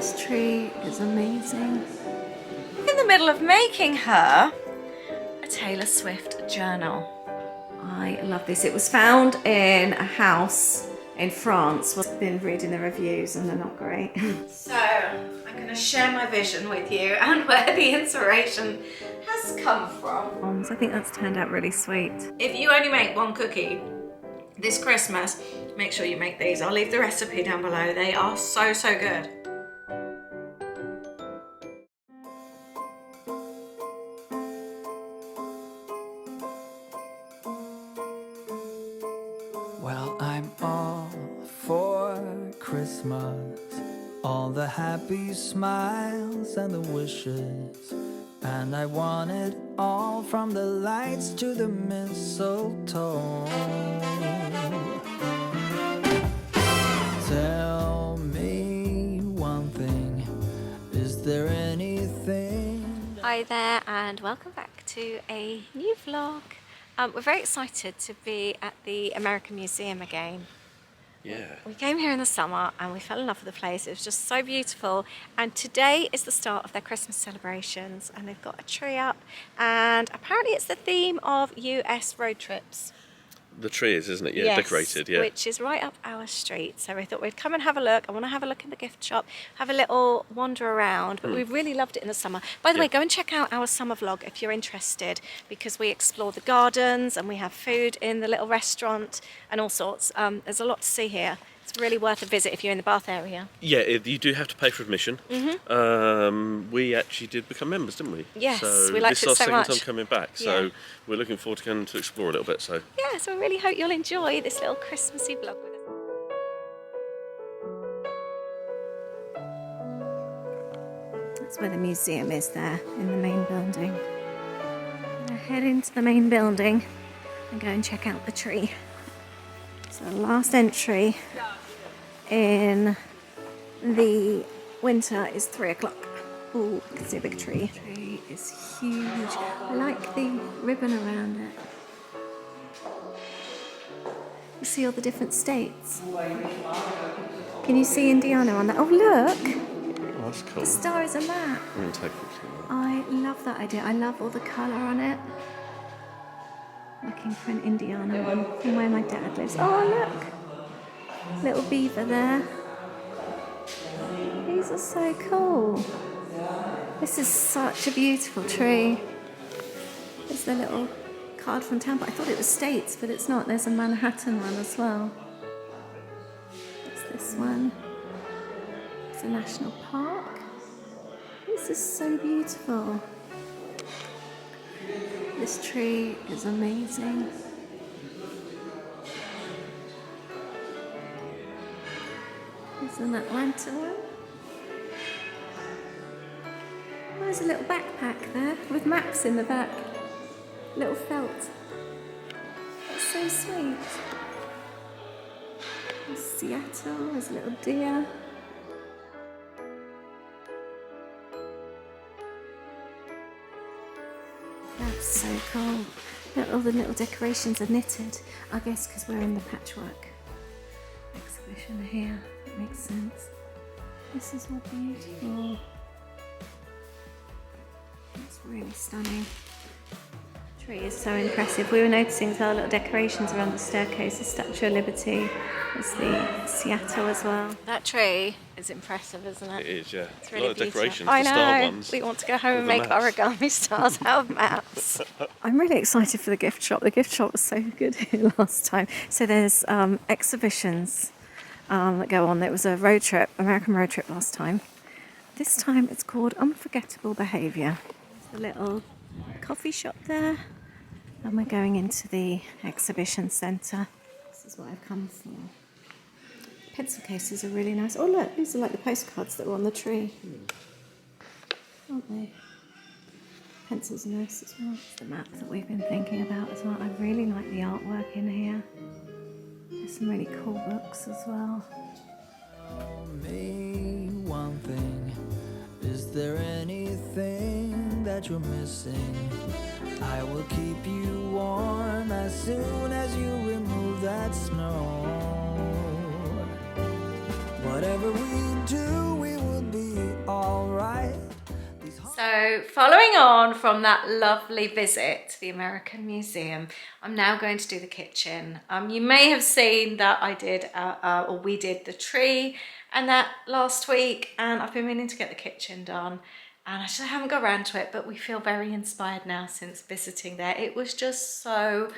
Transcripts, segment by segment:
This tree is amazing. In the middle of making her a Taylor Swift journal. I love this. It was found in a house in France. I've been reading the reviews and they're not great. So I'm going to share my vision with you and where the inspiration has come from. So I think that's turned out really sweet. If you only make one cookie this Christmas, make sure you make these. I'll leave the recipe down below. They are so, so good. Well, I'm all for Christmas, all the happy smiles and the wishes, and I want it all from the lights to the mistletoe. Tell me one thing, is there anything? Hi there and welcome back to a new vlog. We're very excited to be at the American Museum again. Yeah. We came here in the summer and we fell in love with the place. It was just so beautiful. And today is the start of their Christmas celebrations and they've got a tree up and apparently it's the theme of US road trips. The tree is, isn't it? Yeah, Yes, decorated, yeah. which is right up our street. So we thought we'd come and have a look. I want to have a look in the gift shop, have a little wander around, but we really loved it in the summer. By the way, go and check out our summer vlog if you're interested, because we explore the gardens and we have food in the little restaurant and all sorts. There's a lot to see here. It's really worth a visit if you're in the Bath area. Yeah, you do have to pay for admission. We actually did become members, didn't we? Yes, so we liked it so this is our much. second time coming back, so we're looking forward to going to explore a little bit. So Yeah, so I really hope you'll enjoy this little Christmassy vlog with us. That's where the museum is there, in the main building. I'm gonna head into the main building and go and check out the tree. So the last entry in the winter is 3 o'clock. Oh, I can see a big tree. The tree is huge. I like the ribbon around it. You see all the different states. Can you see Indiana on that? Oh, look! oh, that's cool. The star is a map. I'm going to take a picture. I love that idea. I love all the colour on it. Looking for an Indiana one from where my dad lives. Oh, look! Little beaver there. These are so cool. This is such a beautiful tree. There's the little card from Tampa. I thought it was states, but it's not. There's a Manhattan one as well. What's this one? It's a national park. This is so beautiful. This tree is amazing. There's an Atlanta one. Oh, there's a little backpack there with maps in the back. Little felt. That's so sweet. There's Seattle, there's a little deer. That's so cool. Look, all the little decorations are knitted. I guess because we're in the patchwork exhibition here. That makes sense. This is all beautiful. It's really stunning. The tree is so impressive. We were noticing as well little decorations around the staircase, the Statue of Liberty. There's the Seattle as well. That tree is impressive, isn't it? It is, yeah. It's really a lot of decorations, I the know. star ones. We want to go home and with make the maps. origami stars out of maps. I'm really excited for the gift shop. The gift shop was so good here last time. So there's exhibitions that go on. It was a road trip, American road trip last time. This time it's called Unforgettable Behaviour. There's a little coffee shop there. And we're going into the exhibition centre. This is what I've come for. Pencil cases are really nice. Oh look, these are like the postcards that were on the tree. Aren't they? Pencils are nice as well. It's the map that we've been thinking about as well. I really like the artwork in here. There's some really cool books as well. Tell me one thing, is there anything that you're missing? I will keep you warm as soon as you remove that snow. Whatever we do, we will be So following on from that lovely visit to the American Museum, I'm now going to do the kitchen. You may have seen that I did, or we did the tree and that last week, and I've been meaning to get the kitchen done and I just haven't got around to it, but we feel very inspired now since visiting there. It was just so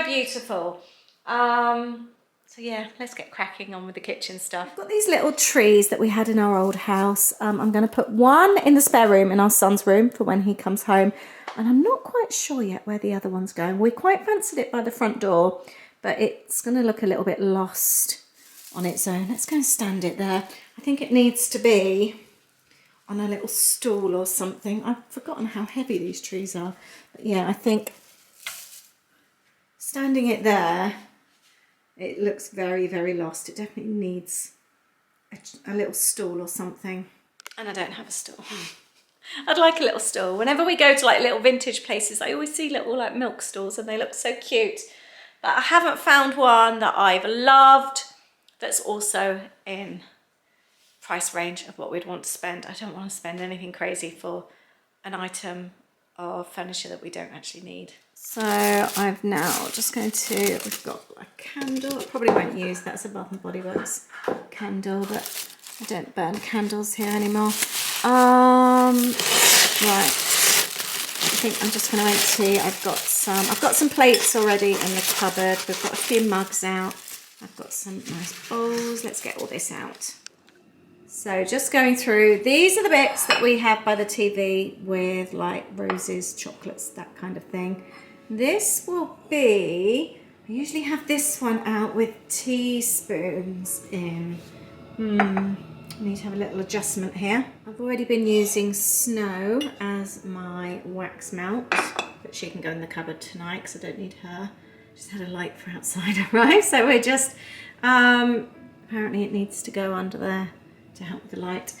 beautiful. So yeah, let's get cracking on with the kitchen stuff. I've got these little trees that we had in our old house. I'm going to put one in the spare room in our son's room for when he comes home. And I'm not quite sure yet where the other one's going. We quite fancied it by the front door, but it's going to look a little bit lost on its own. Let's go and stand it there. I think it needs to be on a little stool or something. I've forgotten how heavy these trees are. But yeah, I think standing it there, it looks very, very lost. It definitely needs a little stool or something. And I don't have a stool. I'd like a little stool. Whenever we go to like little vintage places, I always see little like milk stools and they look so cute. But I haven't found one that I've loved that's also in price range of what we'd want to spend. I don't want to spend anything crazy for an item of furniture that we don't actually need. So I've now just going to, we've got a candle. I probably won't use that as a Bath and Body Works candle, but I don't burn candles here anymore. Right, I think I'm just going to empty. I've got some plates already in the cupboard. We've got a few mugs out. I've got some nice bowls. Let's get all this out. So just going through, these are the bits that we have by the TV with like roses, chocolates, that kind of thing. This will be, I usually have this one out with teaspoons in. I need to have a little adjustment here. I've already been using Snow as my wax melt, but she can go in the cupboard tonight because I don't need her. Just had a light for outside arrive, so we're just, apparently it needs to go under there to help with the light.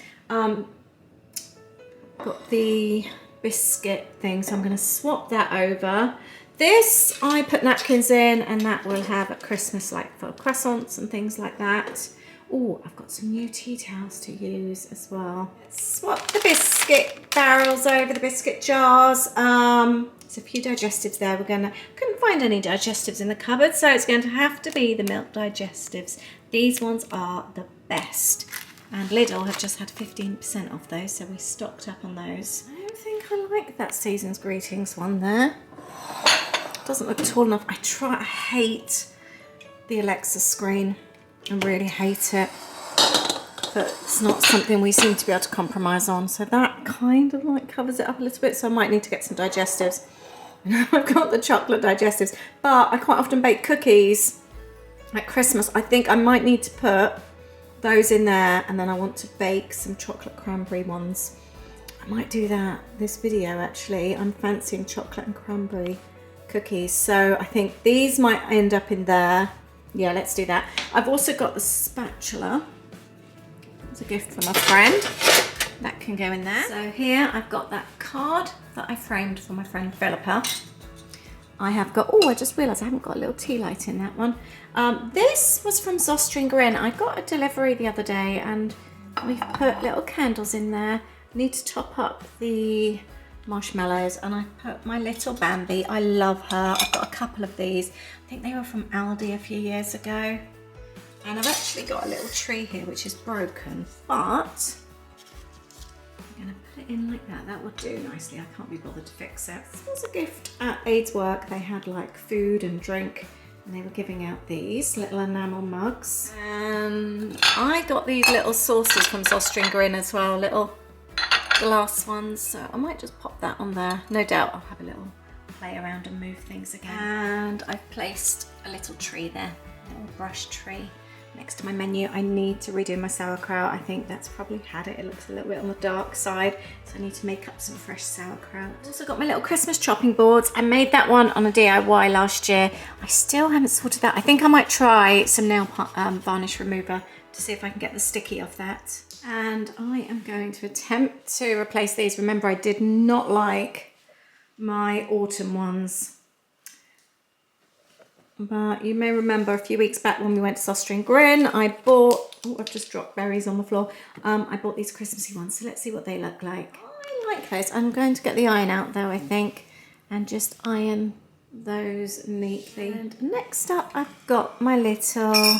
Got the biscuit thing, so I'm going to swap that over. This I put napkins in, and that will have at Christmas like for croissants and things like that. Oh, I've got some new tea towels to use as well. Let's swap the biscuit barrels over, the biscuit jars. There's a few digestives there. Couldn't find any digestives in the cupboard, so it's going to have to be the milk digestives. These ones are the best. And Lidl have just had 15% off those, so we stocked up on those. I don't think I like that Season's Greetings one there. Doesn't look tall enough. I hate the Alexa screen. I really hate it. But it's not something we seem to be able to compromise on. So that kind of like covers it up a little bit. So I might need to get some digestives. I've got the chocolate digestives, but I quite often bake cookies at Christmas. I think I might need to put those in there, and then I want to bake some chocolate cranberry ones. I might do that this video actually. I'm fancying chocolate and cranberry cookies, so I think these might end up in there. Yeah, let's do that. I've also got the spatula. It's a gift from a friend. That can go in there. So here I've got that card that I framed for my friend Philippa. I have got, oh, I just realised I haven't got a little tea light in that one. This was from Zostring Grin. I got a delivery the other day and we've put little candles in there. I need to top up the marshmallows, and I put my little Bambi. I love her. I've got a couple of these. I think they were from Aldi a few years ago. And I've actually got a little tree here which is broken, but I'm going to put it in like that. That would do nicely. I can't be bothered to fix it. This was a gift at Aids Work. They had like food and drink, and they were giving out these little enamel mugs. And I got these little saucers from Zostring Grin as well, little glass ones. So I might just pop that on there. No doubt I'll have a little play around and move things again. And I've placed a little tree there, a little brush tree next to my menu. I need to redo my sauerkraut. I think that's probably had it. It looks a little bit on the dark side, so I need to make up some fresh sauerkraut. I've also got my little Christmas chopping boards. I made that one on a DIY last year. I still haven't sorted that. I think I might try some nail varnish remover to see if I can get the sticky off that. And I am going to attempt to replace these. Remember, I did not like my autumn ones. But you may remember a few weeks back when we went to Zostring Grin, I bought, oh, I've just dropped berries on the floor. I bought these Christmassy ones, so let's see what they look like. I like those. I'm going to get the iron out though, I think, and just iron those neatly. And next up, I've got my little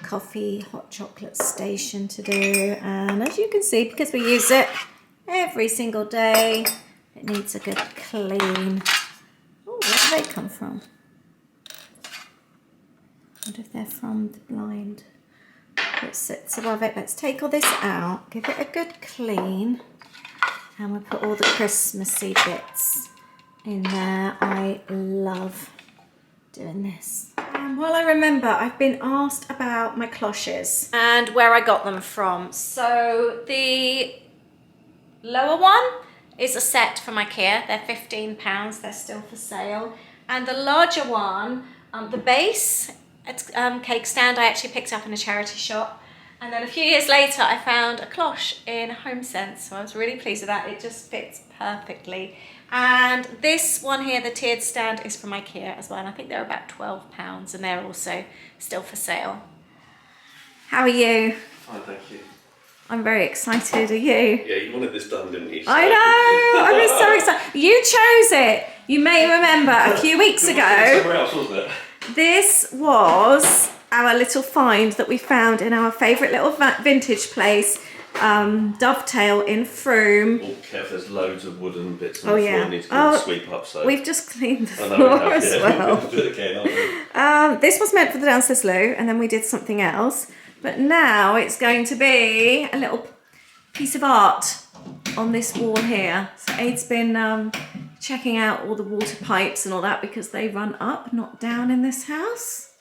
coffee hot chocolate station to do, and as you can see, because we use it every single day, it needs a good clean. Oh, where do they come from? I wonder if they're from the blind that sits above it. Let's take all this out, give it a good clean, and we'll put all the Christmassy bits in there. I love doing this. Well, I remember I've been asked about my cloches and where I got them from. So the lower one is a set from IKEA. They're £15. They're still for sale. And the larger one, the base cake stand, I actually picked up in a charity shop. And then a few years later, I found a cloche in HomeSense. So I was really pleased with that. It just fits perfectly. And this one here, the tiered stand, is from IKEA as well. And I think they're about £12 and they're also still for sale. How are you? Fine, thank you. I'm very excited. Are you? Yeah, you wanted this done, didn't you? So. I know. I'm just so excited. You chose it. You may remember a few weeks ago. Somewhere else, wasn't it? This was our little find that we found in our favourite little vintage place, Dovetail in Frome. Oh, careful, there's loads of wooden bits on Oh, the yeah. floor I need to go and sweep up. So. We've just cleaned the I know floor we have, as yeah. well. Do it again, aren't we? This was meant for the downstairs loo, and then we did something else. But now it's going to be a little piece of art on this wall here. So Aid's been checking out all the water pipes and all that because they run up, not down in this house.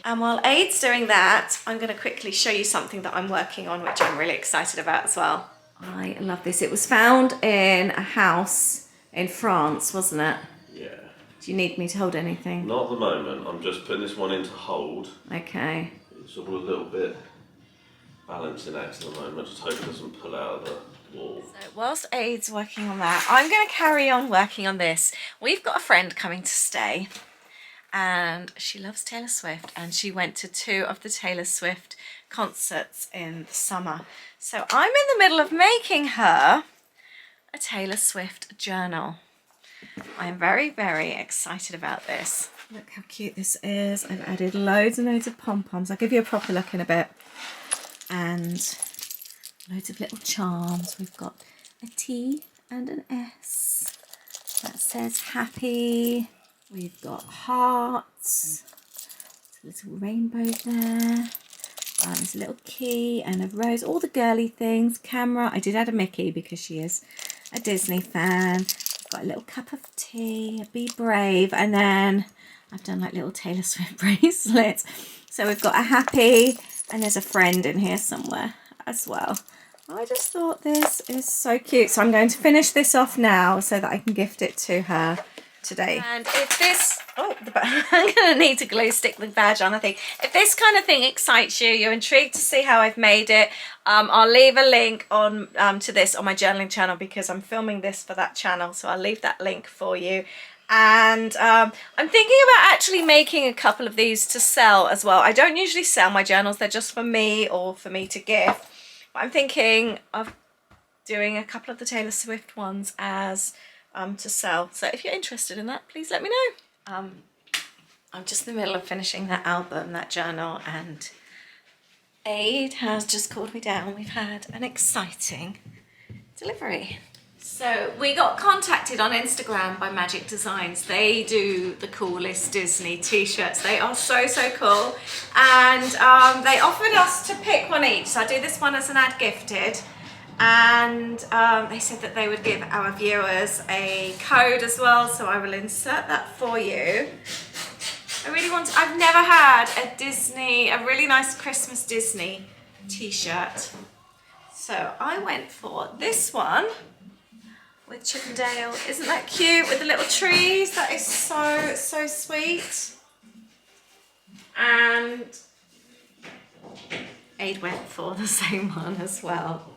And while Aid's doing that, I'm going to quickly show you something that I'm working on, which I'm really excited about as well. I love this. It was found in a house in France, wasn't it? Yeah. Do you need me to hold anything? Not at the moment. I'm just putting this one into hold. Okay. It's all a little bit balancing act at the moment. Just hope it doesn't pull out of the wall. So whilst Aid's working on that, I'm going to carry on working on this. We've got a friend coming to stay, and she loves Taylor Swift, and she went to 2 of the Taylor Swift concerts in the summer. So I'm in the middle of making her a Taylor Swift journal. I'm very, very excited about this. Look how cute this is. I've added loads and loads of pom-poms. I'll give you a proper look in a bit. And loads of little charms. We've got a T and an S that says happy. We've got hearts. There's a little rainbow there. There's a little key and a rose. All the girly things. Camera. I did add a Mickey because she is a Disney fan. I've got a little cup of tea. Be brave. And then I've done like little Taylor Swift bracelets. So we've got a happy, and there's a friend in here somewhere as well. I just thought this is so cute. So I'm going to finish this off now so that I can gift it to her today. And if this, I'm going to need to glue stick the badge on, I think. If this kind of thing excites you, you're intrigued to see how I've made it, I'll leave a link on to this on my journaling channel because I'm filming this for that channel. So I'll leave that link for you. And I'm thinking about actually making a couple of these to sell as well. I don't usually sell my journals. They're just for me or for me to gift. But I'm thinking of doing a couple of the Taylor Swift ones as to sell. So if you're interested in that, please let me know. I'm just in the middle of finishing that album, that journal, and Aid has just called me down. We've had an exciting delivery. So we got contacted on Instagram by Magic Designs. They do the coolest Disney t-shirts. They are so, so cool. And they offered us to pick one each. So I do this one as an ad gifted. And they said that they would give our viewers a code as well. So I will insert that for you. I really want to, I've never had a really nice Christmas Disney t-shirt. So I went for this one with Chippendale. Isn't that cute with the little trees? That is so, so sweet. And Aid went for the same one as well.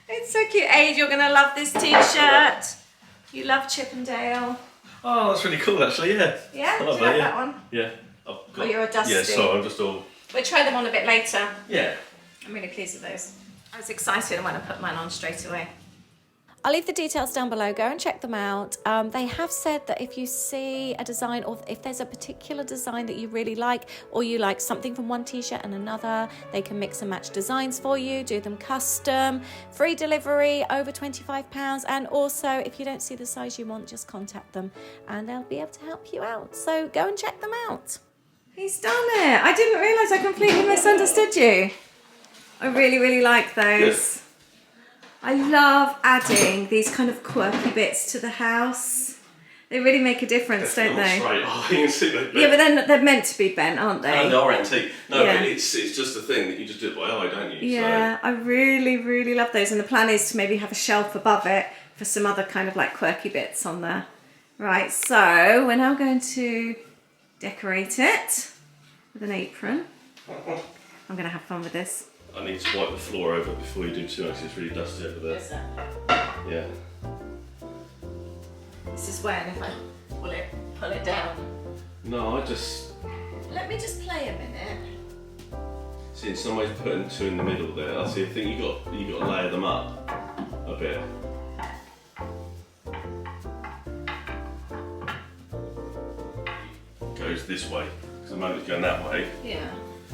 It's so cute. Aid, you're gonna love this t-shirt. You love Chippendale. Oh, that's really cool actually, yeah. Yeah? I love Do you like yeah. that one? Yeah. Oh, you're a dusty. Yeah, sorry, I'm just all... We'll try them on a bit later. Yeah. I'm really pleased with those. I was excited when I put mine on straight away. I'll leave the details down below. Go and check them out. They have said that if you see a design, or if there's a particular design that you really like, or you like something from one t-shirt and another, they can mix and match designs for you, do them custom, free delivery over £25. And also, if you don't see the size you want, just contact them and they'll be able to help you out. So go and check them out. He's done it. I didn't realise I completely misunderstood you. I really, really like those. I love adding these kind of quirky bits to the house. They really make a difference, don't they? Straight. Oh, you can see that. Yeah, but then they're meant to be bent, aren't they? And they are antique. No, Yeah. but it's just a thing that you just do it by eye, don't you? Yeah, I really, really love those. And the plan is to maybe have a shelf above it for some other kind of like quirky bits on there. Right, so we're now going to decorate it with an apron. I'm going to have fun with this. I need to wipe the floor over before you do too much. It's really dusty over there. Is it? Yeah. This is when, if I pull it down. No, I just Let me just play a minute. see in some ways putting two in the middle there. I see. I think you got to layer them up a bit. Goes this way because the motor's going that way. Yeah.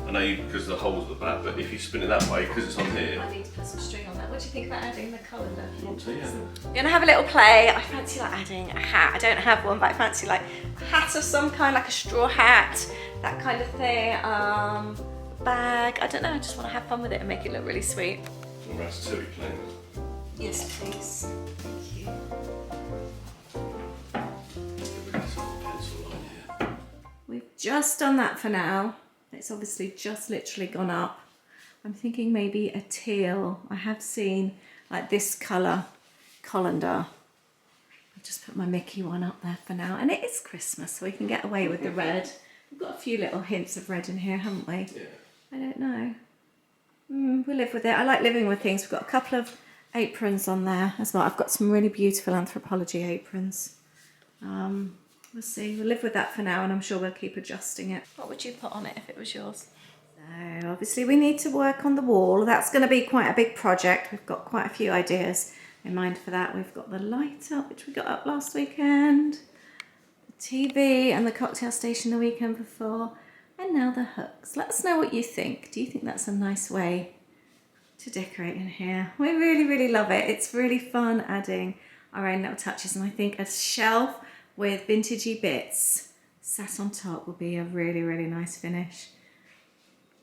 I know you because the hole's at the back, but if you spin it that way because it's on here. I need to put some string on that. What do you think about adding the colander? Want to, yeah. I'm gonna have a little play. I fancy like adding a hat. I don't have one, but I fancy like a hat of some kind, like a straw hat, that kind of thing. Bag. I don't know. I just want to have fun with it and make it look really sweet. And ratatouille playing. Yes, please. Thank you. Get rid of this pencil line here. We've just done that for now. It's obviously just literally gone up. I'm thinking maybe a teal. I have seen like this colour colander. I've just put my Mickey one up there for now. And it is Christmas, so we can get away with the red. We've got a few little hints of red in here, haven't we? Yeah. I don't know. We'll live with it. I like living with things. We've got a couple of aprons on there as well. I've got some really beautiful anthropology aprons. We'll see. We'll live with that for now, and I'm sure we'll keep adjusting it. What would you put on it if it was yours? So obviously we need to work on the wall. That's going to be quite a big project. We've got quite a few ideas in mind for that. We've got the light up, which we got up last weekend, the TV and the cocktail station the weekend before, and now the hooks. Let us know what you think. Do you think that's a nice way to decorate in here? We really, really love it. It's really fun adding our own little touches, and I think a shelf with vintagey bits sat on top will be a really, really nice finish.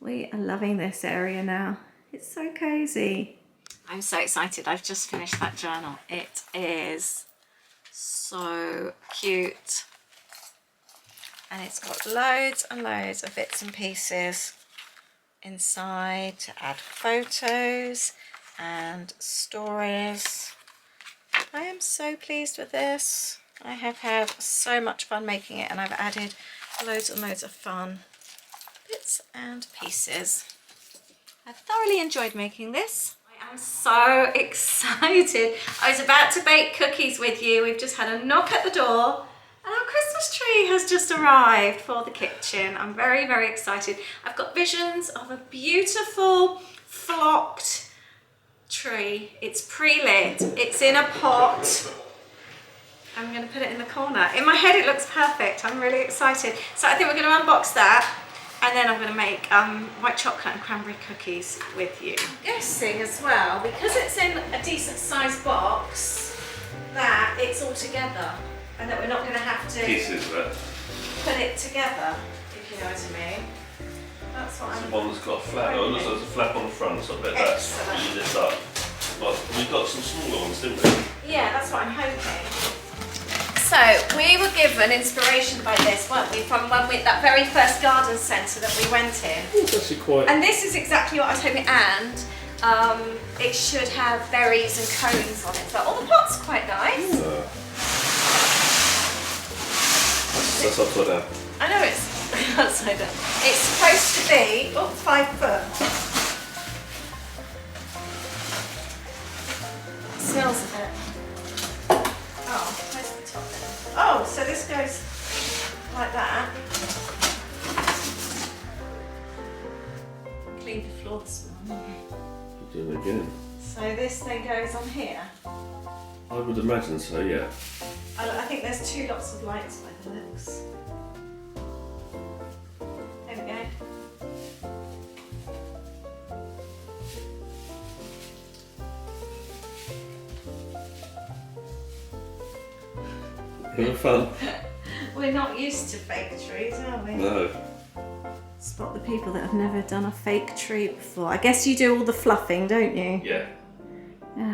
We are loving this area now. It's so cozy. I'm so excited. I've just finished that journal. It is so cute. And it's got loads and loads of bits and pieces inside to add photos and stories. I am so pleased with this. I have had so much fun making it, and I've added loads and loads of fun bits and pieces. I've thoroughly enjoyed making this. I am so excited. I was about to bake cookies with you. We've just had a knock at the door and our Christmas tree has just arrived for the kitchen. I'm very, very excited. I've got visions of a beautiful flocked tree. It's pre-lit. It's in a pot. I'm going to put it in the corner. In my head it looks perfect. I'm really excited. So I think we're going to unbox that, and then I'm going to make white chocolate and cranberry cookies with you. I'm guessing as well, because it's in a decent sized box, that it's all together and that we're not going to have to Pieces, right? put it together, if you know what I mean. That's what It's I'm the one that's got a flap. Oh, looks like there's a flap on the front, so I bet that's Excellent. really lit up. But we got some smaller ones, didn't we? Yeah, that's what I'm hoping. So we were given inspiration by this, weren't we, from when we, that very first garden centre that we went in. It's actually quite. And this is exactly what I was hoping, and it should have berries and cones on it. So the pot's quite nice. That's upside down. I know it's upside down. It's supposed to be 5 foot. It smells a bit. Oh, where's the top then? Oh, so this goes like that. Clean the floor this morning. Do it again. So this then goes on here. I would imagine so, yeah. I think there's 2 lots of lights by the looks. There we go. Have fun. We're not used to fake trees, are we? No. Spot the people that have never done a fake tree before. I guess you do all the fluffing, don't you? Yeah.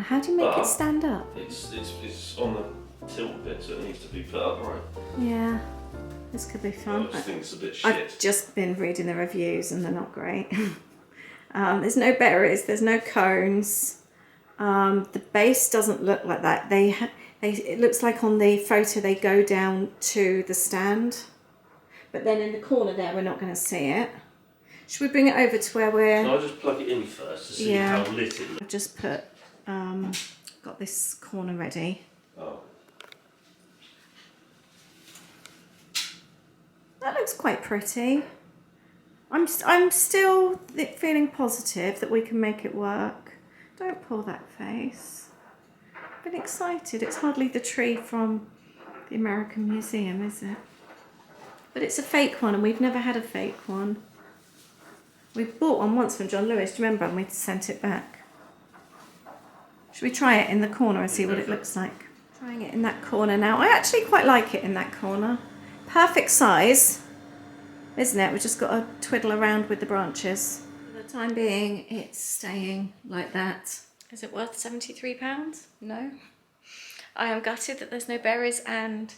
How do you make it stand up? It's on the tilt bit, so it needs to be put up right. Yeah, this could be fun. I just think it's a bit shit. I've just been reading the reviews and they're not great. There's no berries, there's no cones. The base doesn't look like that. It looks like on the photo they go down to the stand. But then in the corner there, we're not going to see it. Should we bring it over to where we're... Can I just plug it in first to see how lit it looks? I've just got this corner ready. Oh. That looks quite pretty. I'm still feeling positive that we can make it work. Don't pull that face. I've been excited. It's hardly the tree from the American Museum, is it? But it's a fake one and we've never had a fake one. We bought one once from John Lewis, do you remember? And we sent it back. Should we try it in the corner and see what it looks like? Trying it in that corner now. I actually quite like it in that corner. Perfect size, isn't it? We've just got to twiddle around with the branches. For the time being, it's staying like that. Is it worth £73? No. I am gutted that there's no berries and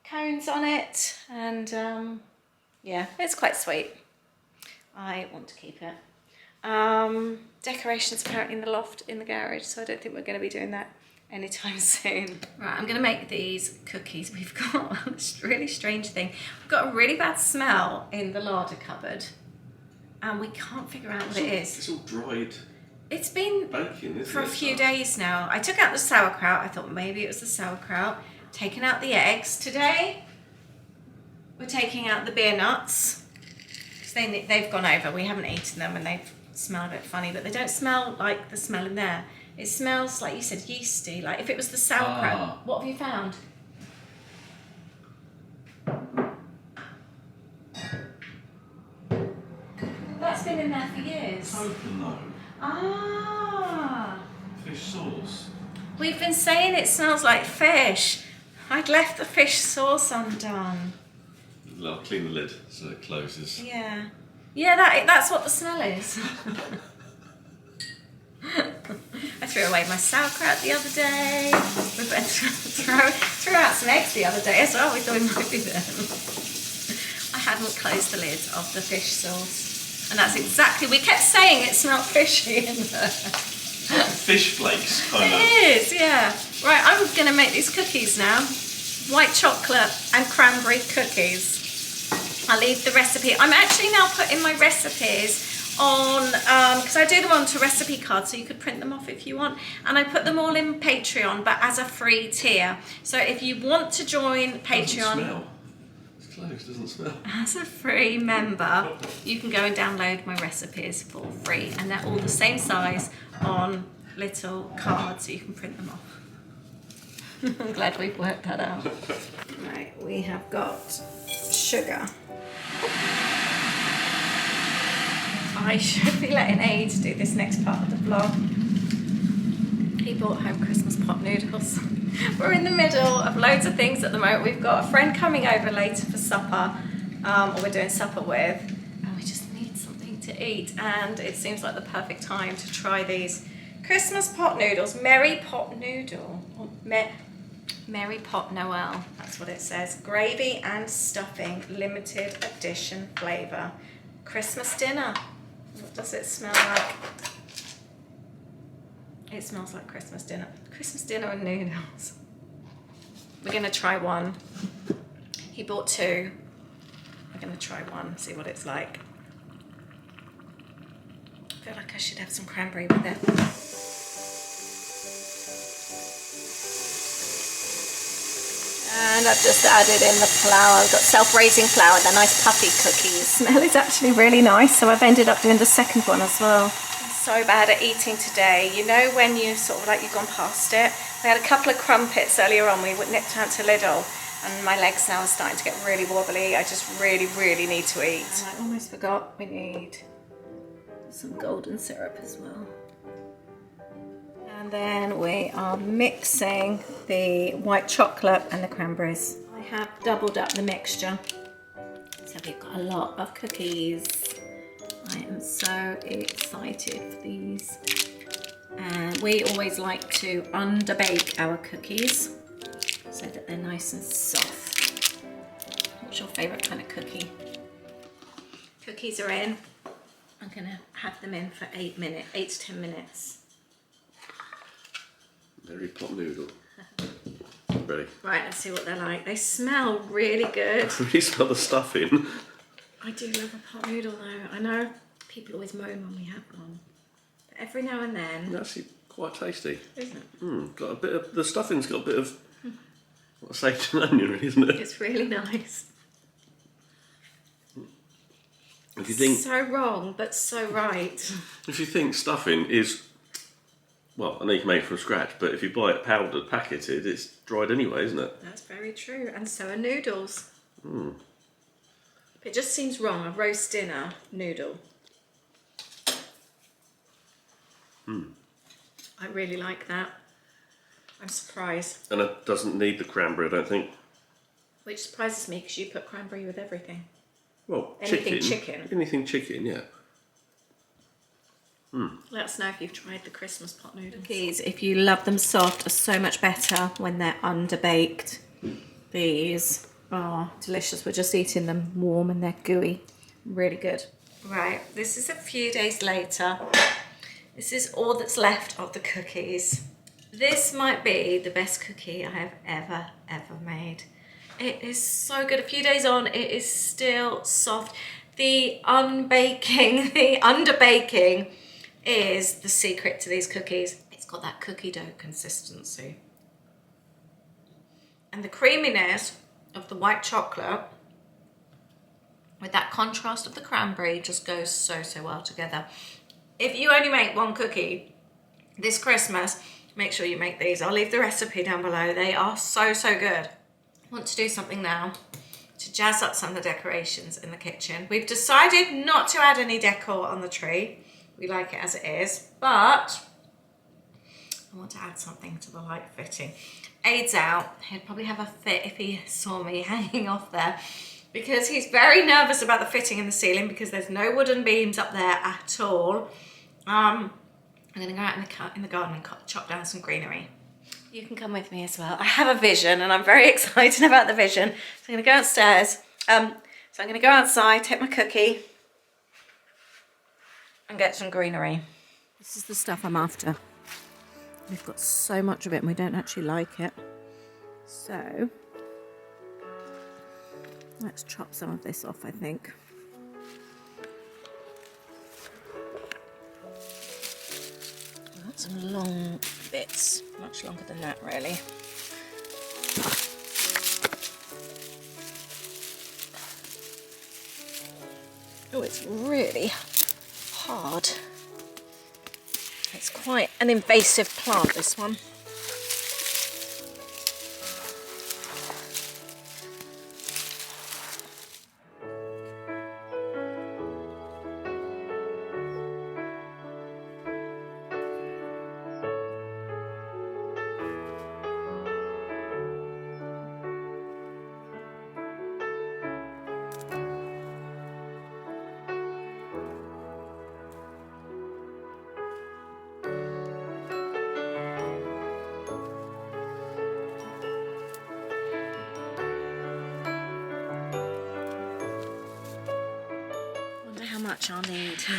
cones on it, and yeah, it's quite sweet. I want to keep it. Decorations apparently in the loft in the garage, so I don't think we're going to be doing that anytime soon. Right, I'm going to make these cookies. We've got this really strange thing. We've got a really bad smell in the larder cupboard and we can't figure out what it is. It's all dried. It's been bacon, for a few days now. I took out the sauerkraut. I thought maybe it was the sauerkraut. Taken out the eggs. Today we're taking out the beer nuts because they've gone over. We haven't eaten them and they've smelled a bit funny, but they don't smell like the smell in there. It smells like you said yeasty, like if it was the sauerkraut. What have you found? That's been in there for years. It's open though. Ah. Fish sauce. We've been saying it smells like fish. I'd left the fish sauce undone. I'll clean the lid so it closes. Yeah. Yeah, that's what the smell is. I threw away my sauerkraut the other day. We threw out some eggs the other day as well. We thought it might be them. I hadn't closed the lid of the fish sauce. And that's exactly, we kept saying it smelled fishy in there. Fish flakes, kind of. It is, yeah. Right, I'm going to make these cookies now. White chocolate and cranberry cookies. I'll leave the recipe. I'm actually now putting my recipes on, because I do them onto recipe cards, so you could print them off if you want. And I put them all in Patreon, but as a free tier. So if you want to join Patreon... Doesn't smell. It's closed, doesn't smell. As a free member, you can go and download my recipes for free. And they're all the same size on little cards, so you can print them off. I'm glad we've worked that out. Right, we have got sugar. I should be letting Aid do this next part of the vlog. He brought home Christmas pot noodles. We're in the middle of loads of things at the moment. We've got a friend coming over later for supper, or we're doing supper with, and we just need something to eat, and it seems like the perfect time to try these Christmas pot noodles. Merry pot noodle. Or Merry pot Noel, that's what it says. Gravy and stuffing, limited edition flavour. Christmas dinner. What does it smell like? It smells like Christmas dinner. Christmas dinner and noodles. We're going to try one. He bought two. We're going to try one, see what it's like. I feel like I should have some cranberry with it. And I've just added in the flour. I've got self-raising flour, they're nice puffy cookies. Smell is actually really nice, so I've ended up doing the second one as well. so bad at eating today. You know when you sort of like you've gone past it? We had a couple of crumpets earlier on. We nipped out to Lidl and my legs now are starting to get really wobbly. I just really, really need to eat. And I almost forgot we need some golden syrup as well. And then we are mixing the white chocolate and the cranberries. I have doubled up the mixture. So we've got a lot of cookies. I am so excited for these. And we always like to underbake our cookies so that they're nice and soft. What's your favourite kind of cookie? Cookies are in. I'm gonna have them in for 8 to 10 minutes. Very pot noodle. Ready. Right, let's see what they're like. They smell really good. I really smell the stuffing. I do love a pot noodle though. I know people always moan when we have one. But every now and then. It's actually quite tasty. Isn't it? Got a bit of, the stuffing's got a bit of, what, sage and onion, really, isn't it? It's really nice. If you think, So wrong, but so right. if you think stuffing is, well, I know you can make it from scratch, but if you buy it powdered, packeted, it's dried anyway, isn't it? That's very true. And so are noodles. It just seems wrong, a roast dinner noodle. I really like that. I'm surprised. And it doesn't need the cranberry, I don't think. Which surprises me because you put cranberry with everything. Well, Anything chicken. Anything chicken, yeah. Let us know if you've tried the Christmas pot noodles. Cookies, if you love them soft, are so much better when they're underbaked. These are delicious. We're just eating them warm and they're gooey. Really good. Right, this is a few days later. This is all that's left of the cookies. This might be the best cookie I have ever made. It is so good. A few days on, it is still soft. The unbaking, the underbaking is the secret to these cookies. It's got that cookie dough consistency. And the creaminess of the white chocolate with that contrast of the cranberry just goes so well together. If you only make one cookie this Christmas, make sure you make these. I'll leave the recipe down below. They are so good. I want to do something now to jazz up some of the decorations in the kitchen. We've decided not to add any decor on the tree. We like it as it is, but I want to add something to the light fitting. Aid's out. He'd probably have a fit if he saw me hanging off there because he's very nervous about the fitting in the ceiling because there's no wooden beams up there at all. I'm going to go out in the garden and chop down some greenery. You can come with me as well. I have a vision and I'm very excited about the vision. So I'm going to go upstairs. So I'm going to go outside, take my cookie and get some greenery. This is the stuff I'm after. We've got so much of it and we don't actually like it. So let's chop some of this off, I think. Got some long bits, much longer than that really. Oh, it's really hard. It's quite an invasive plant, this one. Much I'll need. So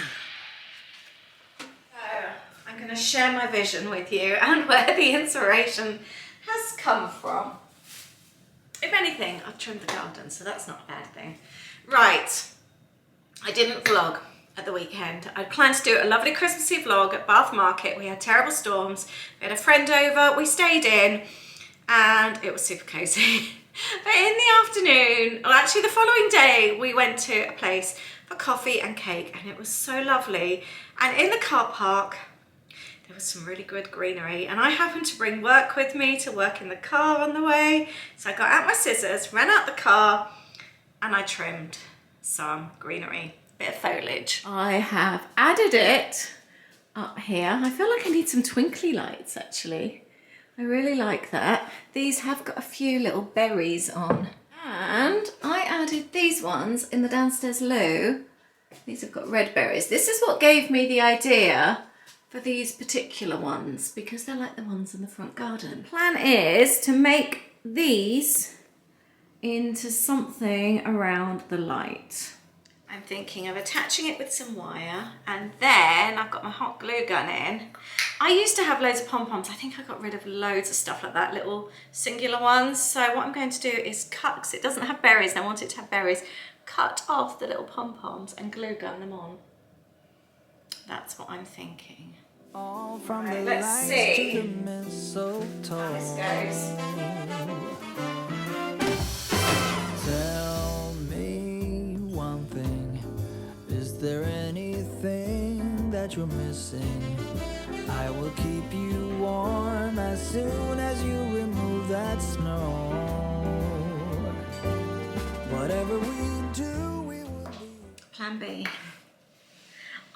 I'm going to share my vision with you and where the inspiration has come from. If anything, I've trimmed the garden, so that's not a bad thing. Right, I didn't vlog at the weekend. I planned to do a lovely Christmassy vlog at Bath Market. We had terrible storms. We had a friend over, we stayed in, and it was super cozy. But in the afternoon, or actually the following day, we went to a place for coffee and cake, and it was so lovely. And in the car park, there was some really good greenery, and I happened to bring work with me to work in the car on the way. So I got out my scissors, ran out the car, and I trimmed some greenery, a bit of foliage. I have added it up here. I feel like I need some twinkly lights actually. I really like that. These have got a few little berries on. And I added these ones in the downstairs loo. These have got red berries. This is what gave me the idea for these particular ones, because they're like the ones in the front garden. Plan is to make these into something around the light. I'm thinking of attaching it with some wire, and then I've got my hot glue gun in. I used to have loads of pom-poms. I think I got rid of loads of stuff like that, little singular ones. So what I'm going to do is cut, because it doesn't have berries and I want it to have berries, cut off the little pom-poms and glue gun them on. That's what I'm thinking. All from Right, the let's lights see to the mistletoe. how this goes. Tell me one thing. Is there anything that you're missing? I will keep you warm as soon as you remove that snow. Whatever we do, we will be. Plan B.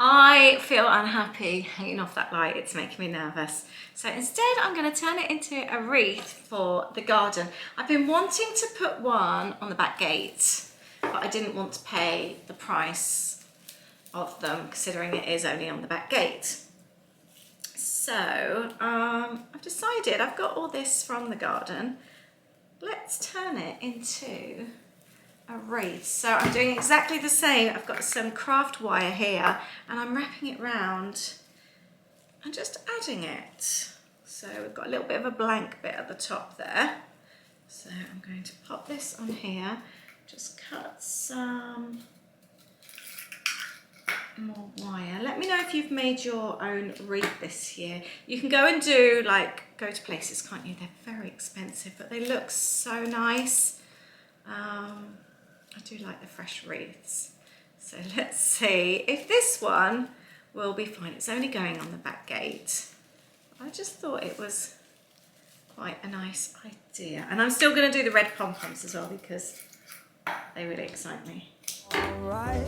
I feel unhappy hanging off that light. It's making me nervous. So instead, I'm going to turn it into a wreath for the garden. I've been wanting to put one on the back gate, but I didn't want to pay the price of them, considering it is only on the back gate. So I've decided, I've got all this from the garden. Let's turn it into a wreath. So I'm doing exactly the same. I've got some craft wire here, and I'm wrapping it round and just adding it. So we've got a little bit of a blank bit at the top there. So I'm going to pop this on here, just cut some more wire. Let me know if you've made your own wreath this year. You can go and do, like, go to places, can't you? They're very expensive, but they look so nice. I do like the fresh wreaths. So let's see if this one will be fine. It's only going on the back gate. I just thought it was quite a nice idea. And I'm still going to do the red pom-poms as well, because they really excite me. Alright,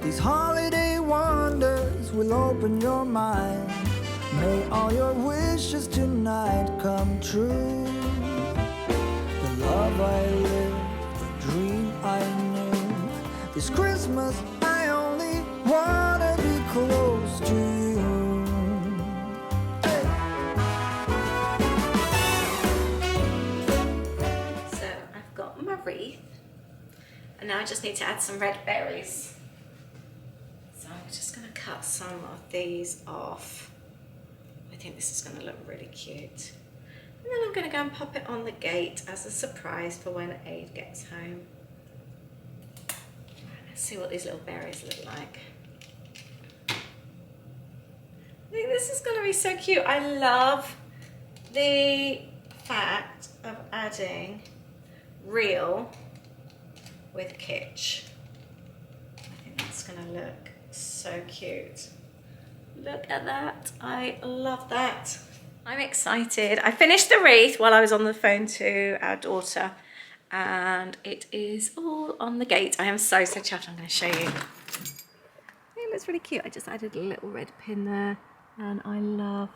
these holiday wonders will open your mind. May all your wishes tonight come true. The love I lived, the dream I knew. This Christmas I only wanna be close to you. Hey. So I've got my wreath, and now I just need to add some red berries. So I'm just going to cut some of these off. I think this is going to look really cute. And then I'm going to go and pop it on the gate as a surprise for when Aid gets home. Let's see what these little berries look like. I think this is going to be so cute. I love the fact of adding real with kitsch. I think that's going to look so cute. Look at that. I love that. I'm excited. I finished the wreath while I was on the phone to our daughter, and it is all on the gate. I am so chuffed. I'm going to show you. It looks really cute. I just added a little red pin there, and I love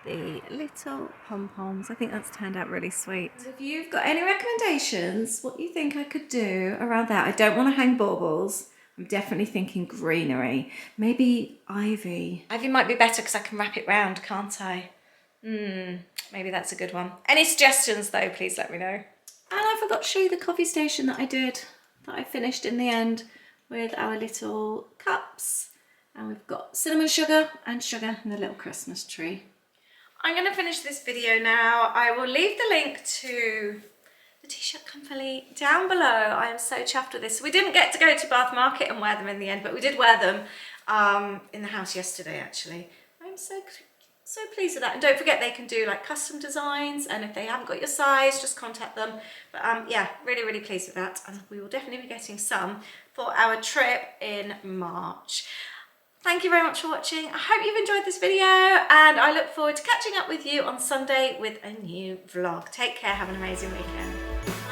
the little pom-poms. I think that's turned out really sweet. If you've got any recommendations, what you think I could do around that? I don't want to hang baubles. I'm definitely thinking greenery. Maybe ivy. Ivy might be better because I can wrap it round, can't I? Maybe that's a good one. Any suggestions though, please let me know. And I forgot to show you the coffee station that I finished in the end with our little cups. And we've got cinnamon sugar and the little Christmas tree. I'm going to finish this video now. I will leave the link to the t-shirt company down below. I am so chuffed with this. We didn't get to go to Bath Market and wear them in the end, but we did wear them in the house yesterday actually. I'm so pleased with that. And don't forget, they can do like custom designs, and if they haven't got your size, just contact them. But yeah, really pleased with that, and we will definitely be getting some. for our trip in March. Thank you very much for watching. I hope you've enjoyed this video, and I look forward to catching up with you on Sunday with a new vlog. Take care, have an amazing weekend.